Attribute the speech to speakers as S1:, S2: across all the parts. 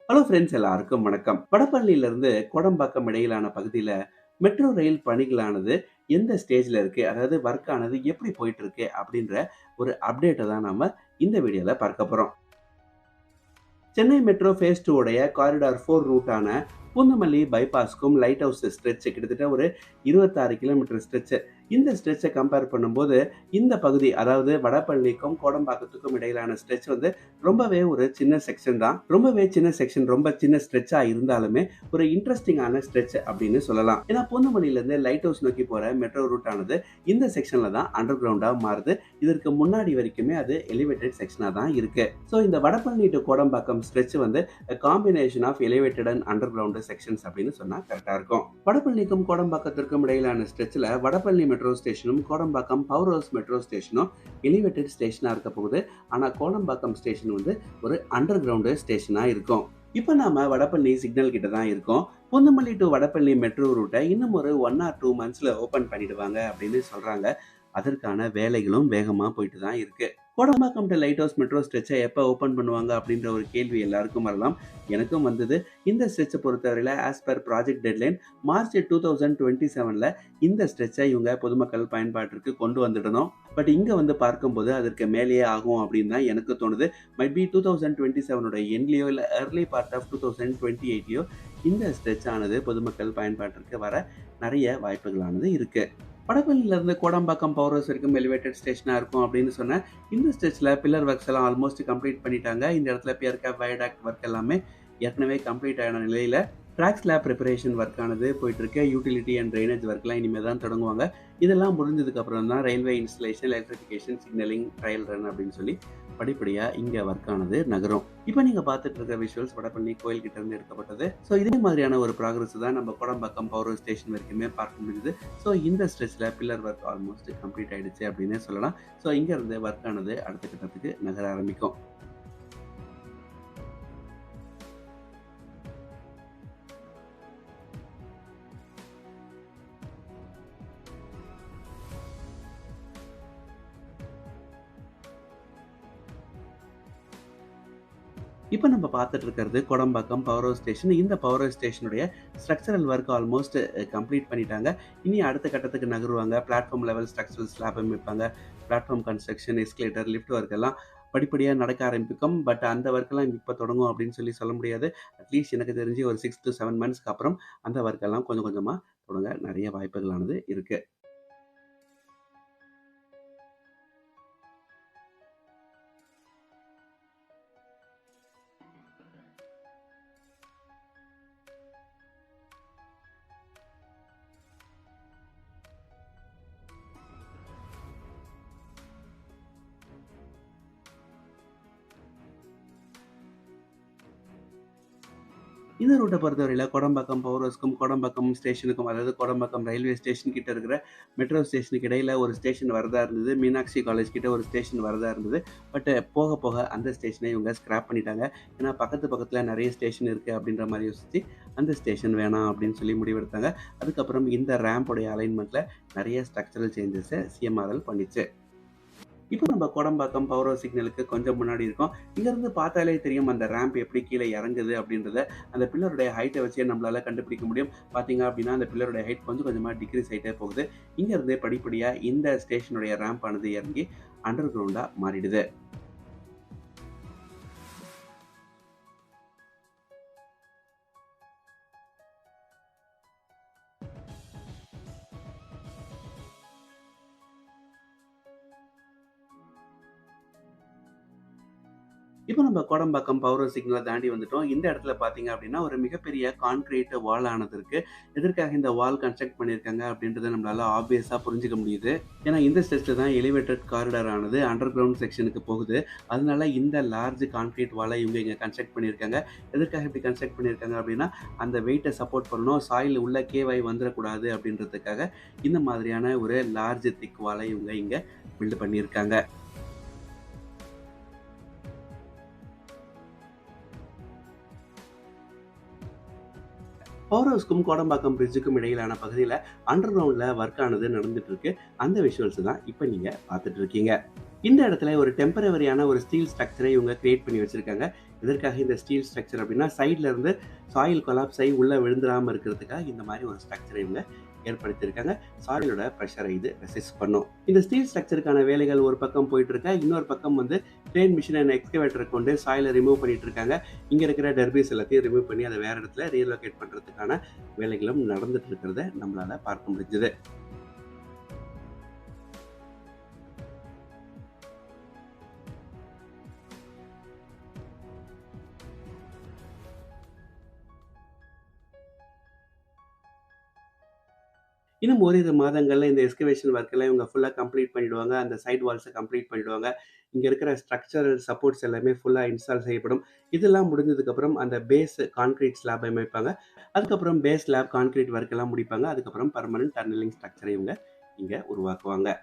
S1: Hello friends, எல்லாருக்கும் வணக்கம். வடபழனியிலிருந்து கோடம்பாக்கம் இடையிலான பகுதியில மெட்ரோ ரயில் பணிகளானது எந்த ஸ்டேஜ்ல இருக்கு? அதாவது ஒர்க் ஆனது எப்படி போயிட்டு இருக்கு? அப்படின்ற ஒரு அப்டேட்ட தான் நாம இந்த வீடியோல பார்க்க போறோம். சென்னை மெட்ரோ ஃபேஸ் 2 உடைய காரிடார் 4 ரூட்டான பூந்தமல்லி பைபாஸ்க்கும் லைட் ஹவுஸ் ஸ்ட்ரெச் கிட்டத்தட்ட ஒரு 26 கிலோமீட்டர் ஸ்ட்ரெச். இந்த ஸ்ட்ரெச்சை கம்பேர் பண்ணும்போது இந்த பகுதி, அதாவது வடபழனிக்கும் கோடம்பாக்கத்துக்கும் இடையிலான ஸ்ட்ரெச் வந்து ரொம்பவே ஒரு சின்ன செக்ஷன் தான். ரொம்பவே சின்ன செக்ஷன், ரொம்ப சின்ன ஸ்ட்ரெச்சா இருந்தாலுமே ஒரு இன்ட்ரெஸ்டிங்கான ஸ்ட்ரெச் அப்படின்னு சொல்லலாம். ஏன்னா பூந்தமல்லியில இருந்து லைட் ஹவுஸ் நோக்கி போற மெட்ரோ ரூட் ஆனது இந்த செக்ஷன்ல தான் அண்டர் கிரவுண்டா மாறுது. இதற்கு முன்னாடி வரைக்குமே அது எலிவேட்டட் செக்ஷனா தான் இருக்கு. ஸோ இந்த வடபழனி டு கோடம்பாக்கம் ஸ்ட்ரெச் வந்து combination of elevated and underground sections அப்படின்னு சொன்னா கரெக்டா இருக்கும். வடபழனிக்கும் கோடம்பாக்கத்திற்கும் இடையிலான ஸ்ட்ரெச்ல வடபழனி மெட்ரோ ஸ்டேஷனும் கோடம்பாக்கம் பவர் ஹவுஸ் மெட்ரோ ஸ்டேஷனும் எலிவேட்டட் ஸ்டேஷனா இருக்க போகுது. ஆனா கோடம்பாக்கம் ஸ்டேஷன் வந்து ஒரு அண்டர் கிரவுண்ட் ஸ்டேஷனா இருக்கும். இப்ப நாம வடபழனி சிக்னல் கிட்ட தான் இருக்கோம். பூந்தமல்லி டு வடபழனி மெட்ரோ ரூட்டை இன்னும் ஒரு 1 or 2 monthsல ஓபன் பண்ணிடுவாங்க அப்படின்னு சொல்றாங்க. அதற்கான வேலைகளும் வேகமா போயிட்டு தான் இருக்கு. Kodambakkam to light house metro ஸ்ட்ரெச்சை எப்போ ஓபன் பண்ணுவாங்க அப்படின்ற ஒரு கேள்வி எல்லாருக்கும் வரலாம். எனக்கும் வந்தது. இந்த ஸ்ட்ரெச்சை பொறுத்தவரையில as per project deadline March 2027ல இந்த ஸ்ட்ரெச்சை இவங்க பொதுமக்கள் பயன்பாட்டிற்கு கொண்டு வந்துடணும். பட் இங்க வந்து பார்க்கும்போது அதற்கு மேலேயே ஆகும் அப்படின்னு தான் எனக்கு தோணுது. மைபி 2027 எண்ட்லயோ இல்ல ஏர்லி பார்ட் ஆஃப் 2028யோ இந்த ஸ்ட்ரெச் ஆனது பொதுமக்கள் பயன்பாட்டிற்கு வர நிறைய வாய்ப்புகளானது இருக்கு. வடபழனியில இருந்து கோடம்பாக்கம் பவர் ஹவுஸ் வரைக்கும் எலிவேட்டட் ஸ்டேஷனா இருக்கும் அப்படின்னு சொன்னேன். இந்த ஸ்டேஜ்ல பில்லர் ஒர்க்ஸ் எல்லாம் ஆல்மோஸ்ட் கம்ப்ளீட் பண்ணிட்டாங்க. இந்த இடத்துல பியர் கேப் வயடாக்ட் ஒர்க் எல்லாமே ஏற்கனவே கம்ப்ளீட் ஆன நிலையில ட்ராக் ஸ்லாப் ப்ரிப்பரேஷன் ஒர்க் ஆனது போயிட்டு இருக்கு. யூட்டிலிட்டி அண்ட் ட்ரைனேஜ் ஒர்க்லாம் இனிமேல் தான் தொடங்குவாங்க. இதெல்லாம் முடிஞ்சதுக்கு அப்புறம் தான் railway installation, electrification, signalling, trial run அப்படின்னு சொல்லி படிப்படியா இங்க ஒர்க் ஆனது நகரும். இப்போ நீங்க பார்த்துட்டு இருக்க விஷுவல்ஸ் வடபழனி கோயில் கிட்ட இருந்து எடுக்கப்பட்டது. ஸோ இதே மாதிரியான ஒரு ப்ராக்ரஸ் தான் நம்ம கோடம்பாக்கம் பவர் ஸ்டேஷன் வரைக்குமே பார்க்க முடியுது. ஸோ இந்த ஸ்ட்ரெச்ல பில்லர் ஒர்க் ஆல்மோஸ்ட் கம்ப்ளீட் ஆயிடுச்சு அப்படின்னே சொல்லலாம். ஸோ இங்க இருந்து ஒர்க் ஆனது அடுத்த கட்டத்துக்கு நகர ஆரம்பிக்கும். இப்போ நம்ம பார்த்துட்டு இருக்கிறது கோடம்பாக்கம் பவர் ஹவுஸ் ஸ்டேஷன். இந்த பவர் ஹவுஸ் ஸ்டேஷனுடைய ஸ்ட்ரக்சரல் ஒர்க் ஆல்மோஸ்ட் கம்ப்ளீட் பண்ணிட்டாங்க. இனி அடுத்த கட்டத்துக்கு நகருவாங்க. பிளாட்ஃபார்ம் லெவல் ஸ்ட்ரக்சரல் ஸ்லாப் அமைப்பாங்க. Platform construction, escalator, lift work எல்லாம் படிப்படியா நடக்க ஆரம்பிக்கும். பட் அந்த ஒர்க்லாம் இப்ப தொடங்கும் அப்படின்னு சொல்ல முடியாது. அட்லீஸ்ட் எனக்கு தெரிஞ்சு ஒரு 6 to 7 மந்த்ஸ்க்கு அப்புறம் அந்த ஒர்க் எல்லாம் கொஞ்சம் கொஞ்சமா தொடங்க நிறைய வாய்ப்புகளானது இருக்கு. இந்த ரூட்ட பொறுத்தவரையில கோடம்பாக்கம் பவர் ஹவுஸ்க்கும், கோடம்பாக்கம் ஸ்டேஷனுக்கும், அதாவது கோடம்பாக்கம் ரயில்வே ஸ்டேஷன் கிட்ட இருக்கிற மெட்ரோ ஸ்டேஷனுக்கு இடையில ஒரு ஸ்டேஷன் வரதா இருந்தது. மீனாட்சி காலேஜ் கிட்ட ஒரு ஸ்டேஷன் வரதா இருந்தது. பட் போக போக அந்த ஸ்டேஷனை இவங்க ஸ்கிராப் பண்ணிட்டாங்க. ஏன்னா பக்கத்துல நிறைய ஸ்டேஷன் இருக்கு அப்படின்ற மாதிரி யோசிச்சு அந்த ஸ்டேஷன் வேணாம் அப்படின்னு சொல்லி முடிவெடுத்தாங்க. அதுக்கப்புறம் இந்த ரேம்போடைய அலைன்மெண்ட்ல நிறைய ஸ்ட்ரக்சரல் சேஞ்சஸை சிஎம்ஆர்எல் பண்ணிச்சு. இப்போ நம்ம கோடம்பாக்கம் பவர் ஹவுஸ் சிக்னலுக்கு கொஞ்சம் முன்னாடி இருக்கோம். இங்கேருந்து பார்த்தாலே தெரியும் அந்த ரேம்ப் எப்படி கீழே இறங்குது அப்படின்றத. அந்த பில்லருடைய ஹைட்டை வச்சே நம்மளால கண்டுபிடிக்க முடியும். பார்த்தீங்க அப்படின்னா அந்த பில்லருடைய ஹைட் கொஞ்சம் கொஞ்சமாக டிக்ரீஸ் ஆகிட்டே போகுது. இங்கேருந்து படிப்படியாக இந்த ஸ்டேஷனுடைய ரேம்ப் ஆனது இறங்கி அண்டர் கிரவுண்டாக மாறிடுது. இப்போ நம்ம கோடம்பாக்கம் பவர் ஹவுஸ் சிக்னலை தாண்டி வந்துட்டோம். இந்த இடத்துல பார்த்தீங்க அப்படின்னா ஒரு மிகப்பெரிய கான்கிரீட் வால் ஆனது இருக்கு. எதற்காக இந்த வால் கன்ஸ்ட்ரக்ட் பண்ணியிருக்காங்க அப்படின்றத நம்மளால ஆப்வியஸா புரிஞ்சுக்க முடியுது. ஏன்னா இந்த ஸ்டெப்ஸ்ல தான் எலிவேட்டட் காரிடார் ஆனது அண்டர் கிரவுண்ட் செக்ஷனுக்கு போகுது. அதனால இந்த லார்ஜ் கான்கிரீட் வாலை இவங்க இங்க கன்ஸ்ட்ரக்ட் பண்ணியிருக்காங்க. எதற்காக இப்படி கன்ஸ்ட்ரக்ட் பண்ணியிருக்காங்க அப்படின்னா அந்த வெயிட்டை சப்போர்ட் பண்ணணும், சாயில் உள்ள கேவாய் வந்துடக்கூடாது அப்படின்றதுக்காக இந்த மாதிரியான ஒரு லார்ஜ் திக் வாலை இவங்க இங்க பில்ட் பண்ணியிருக்காங்க. பவர் ஹவுஸ்க்கும் கோடம்பாக்கம் பிரிட்ஜுக்கும் இடையிலான பகுதியில் அண்டர் கிரவுண்ட்ல ஒர்க் ஆனது நடந்துட்டு இருக்கு. அந்த விஷுவல்ஸ் தான் இப்போ நீங்க பார்த்துட்டு இருக்கீங்க. இந்த இடத்துல ஒரு டெம்பரவரியான ஒரு ஸ்டீல் ஸ்ட்ரக்சரை இவங்க கிரியேட் பண்ணி வச்சிருக்காங்க. எதற்காக இந்த ஸ்டீல் ஸ்ட்ரக்சர் அப்படின்னா, சைட்ல இருந்து சாயில் கொலாப்ஸ் ஆகி உள்ள விழுந்துராம இருக்கிறதுக்காக இந்த மாதிரி ஒரு ஸ்ட்ரக்சரை இவங்க ஏற்படுத்தியிருக்காங்க. சாயிலோட பிரஷரை இது ரெசிஸ்ட் பண்ணும். இந்த ஸ்டீல் ஸ்ட்ரக்சருக்கான வேலைகள் ஒரு பக்கம் போயிட்டு இருக்க, இன்னொரு பக்கம் வந்து கிரேன் மிஷின் அண்ட் எக்ஸ்கவேட்டரை கொண்டு சாயிலை ரிமூவ் பண்ணிட்டு இருக்காங்க. இங்க இருக்கிற டெர்பிஸ் எல்லாத்தையும் ரிமூவ் பண்ணி அதை வேற இடத்துல ரீலோகேட் பண்றதுக்கான வேலைகளும் நடந்துட்டு இருக்கிறத நம்மளால பார்க்க முடிஞ்சது. இன்னும் ஓரிரு மாதங்கள்ல இந்த எக்ஸ்கவேஷன் ஒர்க் எல்லாம் இவங்க ஃபுல்லா கம்ப்ளீட் பண்ணிடுவாங்க. அந்த சைட் வால்ஸ கம்ப்ளீட் பண்ணிடுவாங்க. இங்க இருக்கிற ஸ்ட்ரக்சரல் சப்போர்ட்ஸ் எல்லாமே ஃபுல்லா இன்ஸ்டால் செய்யப்படும். இதெல்லாம் முடிஞ்சதுக்கப்புறம் அந்த பேஸ் கான்கிரீட் ஸ்லாப் அமைப்பாங்க. அதுக்கப்புறம் பேஸ் ஸ்லாப் கான்கிரீட் ஒர்க் எல்லாம் முடிப்பாங்க. அதுக்கப்புறம் பெர்மனன்ட் டன்னலிங் ஸ்ட்ரக்சரை இவங்க இங்க உருவாக்குவாங்க.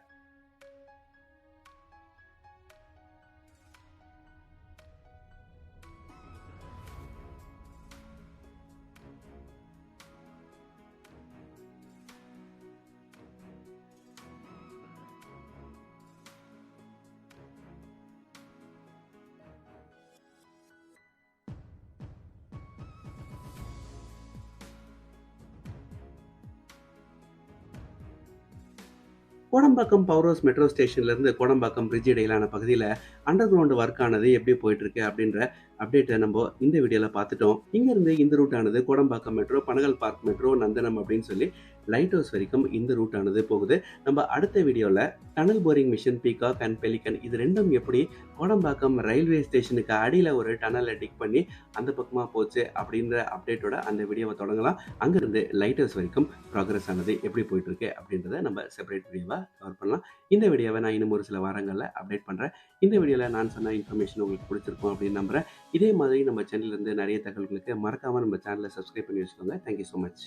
S1: கோடம்பாக்கம் பவர் ஹவுஸ் மெட்ரோ ஸ்டேஷன்லேருந்து கோடம்பாக்கம் பிரிட்ஜ் இடையிலான பகுதியில் அண்டர் கிரவுண்ட் ஒர்க் ஆனது எப்படி போயிட்டு இருக்கு அப்படின்ற அப்டேட்டை நம்ம இந்த வீடியோவில் பார்த்துட்டோம். இங்கேருந்து இந்த ரூட் ஆனது Kodambakkam metro, Panagal park metro, Nandanam அப்படின்னு சொல்லி லைட் ஹவுஸ் வரைக்கும் இந்த ரூட் ஆனது போகுது. நம்ம அடுத்த வீடியோவில் tunnel boring machine peacock and pelican இது ரெண்டும் எப்படி கோடம்பாக்கம் ரயில்வே ஸ்டேஷனுக்கு அடியில் ஒரு டனலை டிக் பண்ணி அந்த பக்கமாக போச்சு அப்படின்ற அப்டேட்டோட அந்த வீடியோவை தொடங்கலாம். அங்கேருந்து லைட் ஹவுஸ் வரைக்கும் ப்ராக்ரஸ் ஆனது எப்படி போயிட்டு இருக்கு அப்படின்றத நம்ம செப்பரேட் வீடியோவாக கவர் பண்ணலாம். இந்த வீடியோவை நான் இன்னும் ஒரு சில வாரங்களில் அப்டேட் பண்ணுறேன். இந்த வீடியோவில் நான் சொன்ன இன்ஃபர்மேஷன் உங்களுக்கு பிடிச்சிருக்கும் அப்படின்னு நம்புறேன். இதே மாதிரி நம்ம சேனல்லேருந்து நிறைய தகவல்களுக்கு மறக்காமல் நம்ம சேனலை சப்ஸ்கிரைப் பண்ணி வச்சுக்கோங்க. Thank you so much.